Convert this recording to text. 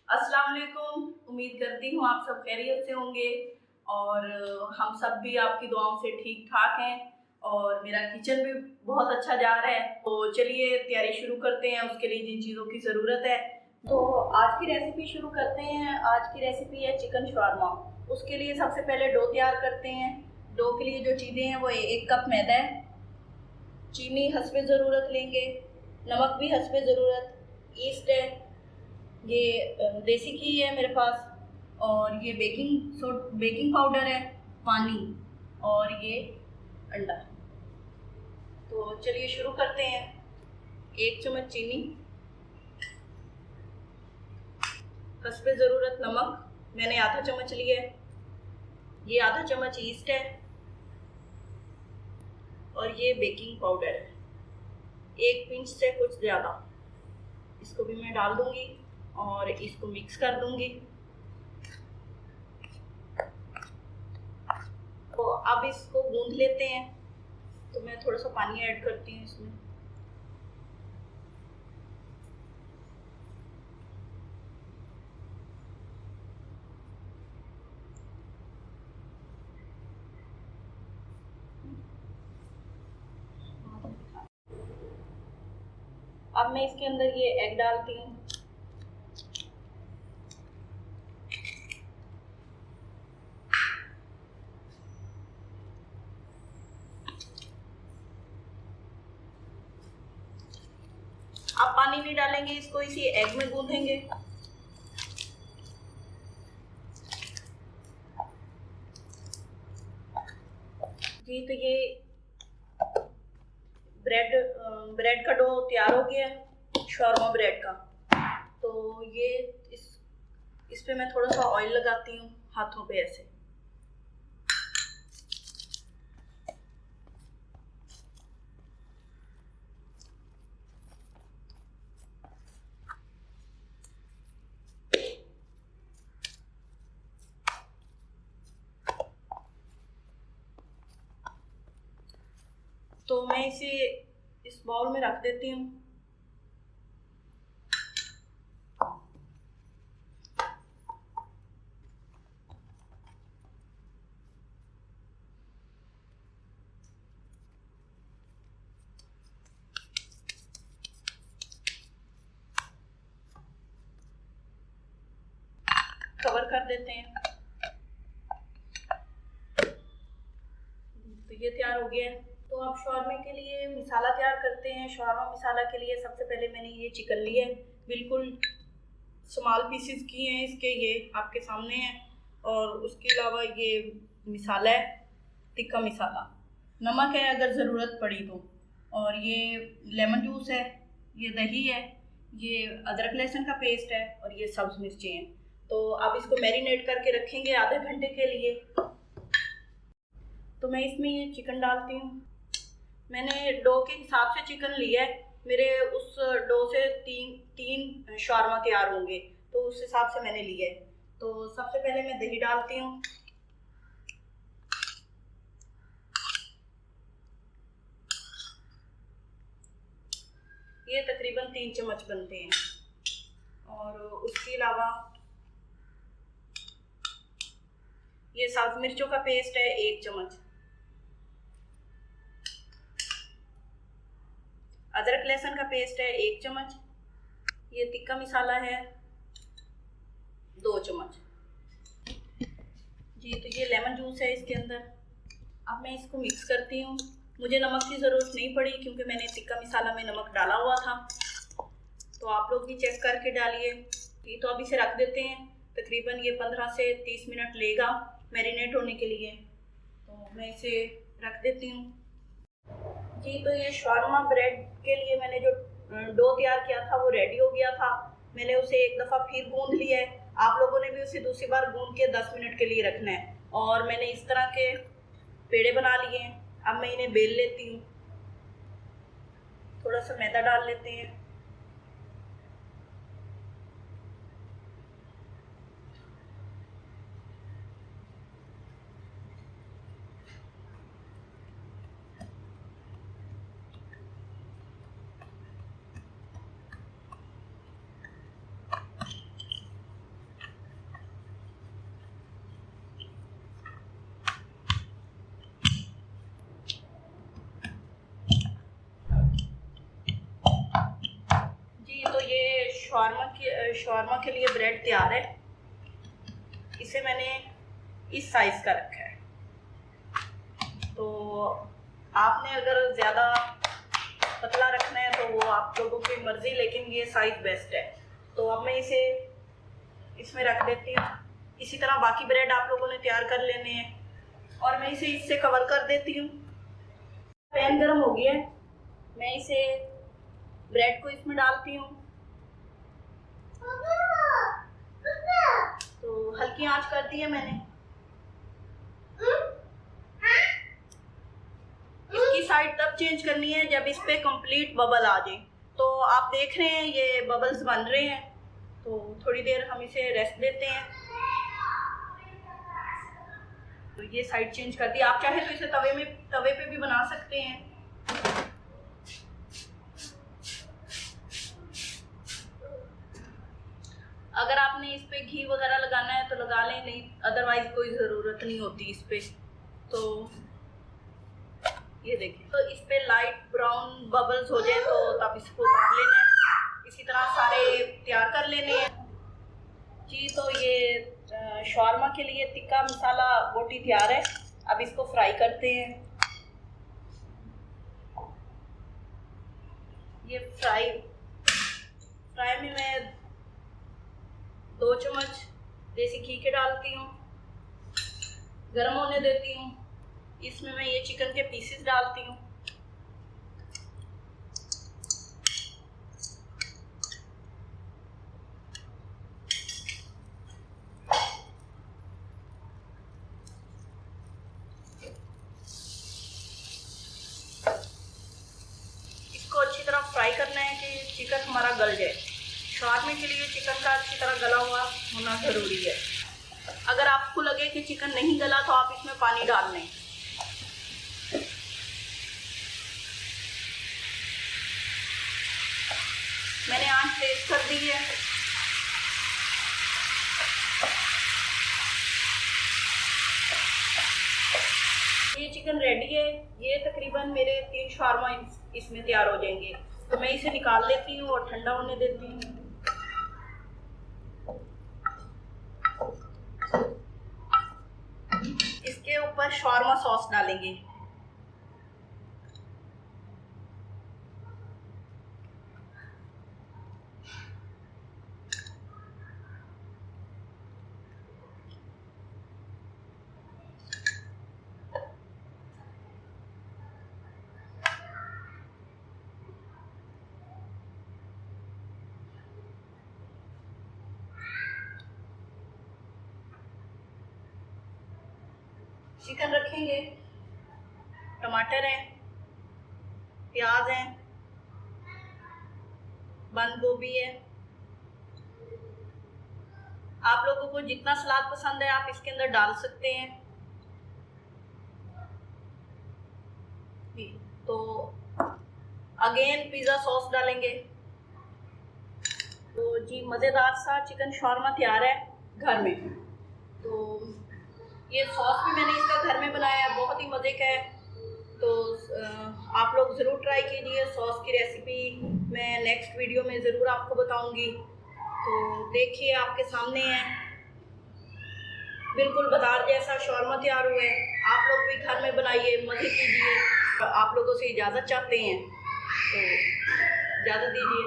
अस्सलाम वालेकुम। उम्मीद करती हूँ आप सब खैरियत से होंगे और हम सब भी आपकी दुआओं से ठीक ठाक हैं और मेरा किचन भी बहुत अच्छा जा रहा है। तो चलिए तैयारी शुरू करते हैं, उसके लिए जिन चीज़ों की ज़रूरत है। तो आज की रेसिपी शुरू करते हैं। आज की रेसिपी है चिकन शवारमा। उसके लिए सबसे पहले डो तैयार करते हैं। डो के लिए जो चीज़ें हैं वो 1 कप मैदा है, चीनी हस्बे ज़रूरत लेंगे, नमक भी हस्बे ज़रूरत, ईस्ट है, ये देसी घी है मेरे पास, और ये बेकिंग पाउडर है, पानी और ये अंडा। तो चलिए शुरू करते हैं। 1 चम्मच चीनी, हस्बे ज़रूरत नमक, मैंने आधा चम्मच लिया है। ये आधा चम्मच ईस्ट है और ये बेकिंग पाउडर है, 1 पिंच से कुछ ज़्यादा। इसको भी मैं डाल दूंगी और इसको मिक्स कर दूंगी। तो अब इसको गूंद लेते हैं। तो मैं थोड़ा सा पानी ऐड करती हूँ इसमें। अब मैं इसके अंदर ये एग डालती हूँ। अब पानी नहीं डालेंगे, इसको इसी एग में गूंथेंगे। जी, तो ये ब्रेड का डो तैयार हो गया है, शॉर्मा ब्रेड का। तो ये इस पे मैं थोड़ा सा ऑयल लगाती हूँ हाथों पे ऐसे। तो मैं इसे इस बाउल में रख देती हूँ। कवर कर देते हैं। तो ये तैयार हो गया है। तो अब शॉर्मे के लिए मसाला तैयार करते हैं। शॉर्मा मसाला के लिए सबसे पहले मैंने ये चिकन लिया है, बिल्कुल स्मॉल पीसेस किए हैं इसके, ये आपके सामने है। और उसके अलावा ये मसाला है, टिक्का मसाला, नमक है अगर ज़रूरत पड़ी तो, और ये लेमन जूस है, ये दही है, ये अदरक लहसुन का पेस्ट है और ये सब्ज़ मिर्चें हैं। तो अब इसको मैरिनेट करके रखेंगे आधे घंटे के लिए। तो मैं इसमें ये चिकन डालती हूँ। मैंने डो के हिसाब से चिकन लिया है, मेरे उस डो से तीन शावरमा तैयार होंगे, तो उस हिसाब से मैंने लिया है। तो सबसे पहले मैं दही डालती हूँ। ये तकरीबन 3 चम्मच बनते हैं। और उसके अलावा ये सब्ज मिर्चों का पेस्ट है 1 चम्मच, अदरक लहसुन का पेस्ट है 1 चम्मच, ये टिक्का मसाला है 2 चम्मच। जी, तो ये लेमन जूस है इसके अंदर। अब मैं इसको मिक्स करती हूँ। मुझे नमक की ज़रूरत नहीं पड़ी क्योंकि मैंने टिक्का मसाला में नमक डाला हुआ था। तो आप लोग भी चेक करके डालिए। ये तो अब इसे रख देते हैं। तकरीबन ये 15 से 30 मिनट लेगा मैरिनेट होने के लिए। तो मैं इसे रख देती हूँ। जी, तो ये शॉर्मा ब्रेड के लिए मैंने जो डो तैयार किया था वो रेडी हो गया था। मैंने उसे एक दफ़ा फिर गूंद लिया है। आप लोगों ने भी उसे दूसरी बार गूंद के 10 मिनट के लिए रखना है। और मैंने इस तरह के पेड़े बना लिए हैं। अब मैं इन्हें बेल लेती हूँ। थोड़ा सा मैदा डाल लेते हैं। शॉर्मा के लिए ब्रेड तैयार है। इसे मैंने इस साइज़ का रखा है। तो आपने अगर ज़्यादा पतला रखना है तो वो आप लोगों की मर्ज़ी, लेकिन ये साइज़ बेस्ट है। तो अब मैं इसे इसमें रख देती हूँ। इसी तरह बाकी ब्रेड आप लोगों ने तैयार कर लेने हैं और मैं इसे इससे कवर कर देती हूँ। पैन गर्म हो गया है, मैं इसे ब्रेड को इसमें डालती हूँ। तो हल्की आंच कर दी है मैंने। इसकी साइड तब चेंज करनी है जब इस पे कंप्लीट बबल आ जाए। तो आप देख रहे हैं ये बबल्स बन रहे हैं, तो थोड़ी देर हम इसे रेस्ट देते हैं। तो ये साइड चेंज कर दी। आप चाहे तो इसे तवे पे भी बना सकते हैं। अगर आपने इस पे घी वगैरह लगाना है तो लगा लें, नहीं अदरवाइज कोई ज़रूरत नहीं होती इस पे। तो ये देखिए, तो इस पे लाइट ब्राउन बबल्स हो जाए तो तब इसको उतार लेना है। इसी तरह सारे तैयार कर लेने हैं जी। तो ये शॉर्मा के लिए टिक्का मसाला बोटी तैयार है। अब इसको फ्राई करते हैं। ये फ्राई में मैं 2 चम्मच देसी घी के डालती हूँ, गर्म होने देती हूँ। इसमें मैं ये चिकन के पीसेस डालती हूँ। इसको अच्छी तरह फ्राई करना है कि चिकन हमारा गल जाए। शॉर्मे के लिए चिकन का अच्छी तरह गला हुआ होना ज़रूरी है। अगर आपको लगे कि चिकन नहीं गला तो आप इसमें पानी डाल लें। मैंने आंच तेज कर दी है। ये चिकन रेडी है। ये तकरीबन मेरे 3 शॉर्मा इसमें तैयार हो जाएंगे। तो मैं इसे निकाल लेती हूँ और ठंडा होने देती हूँ। इसके ऊपर शॉर्मा सॉस डालेंगे। चिकन रखेंगे, टमाटर है, प्याज है, बंद गोभी है। आप लोगों को जितना सलाद पसंद है आप इसके अंदर डाल सकते हैं। तो अगेन पिज़्ज़ा सॉस डालेंगे। तो जी मज़ेदार सा चिकन शॉर्मा तैयार है घर में। तो ये सॉस भी मैंने इसका घर में बनाया है, बहुत ही मज़े का है। तो आप लोग ज़रूर ट्राई कीजिए। सॉस की रेसिपी मैं नेक्स्ट वीडियो में ज़रूर आपको बताऊंगी। तो देखिए आपके सामने है, बिल्कुल बाजार जैसा शॉर्मा तैयार हुआ है। आप लोग भी घर में बनाइए, मज़े कीजिए। आप लोगों से इजाज़त चाहते हैं, तो इजाज़त दीजिए।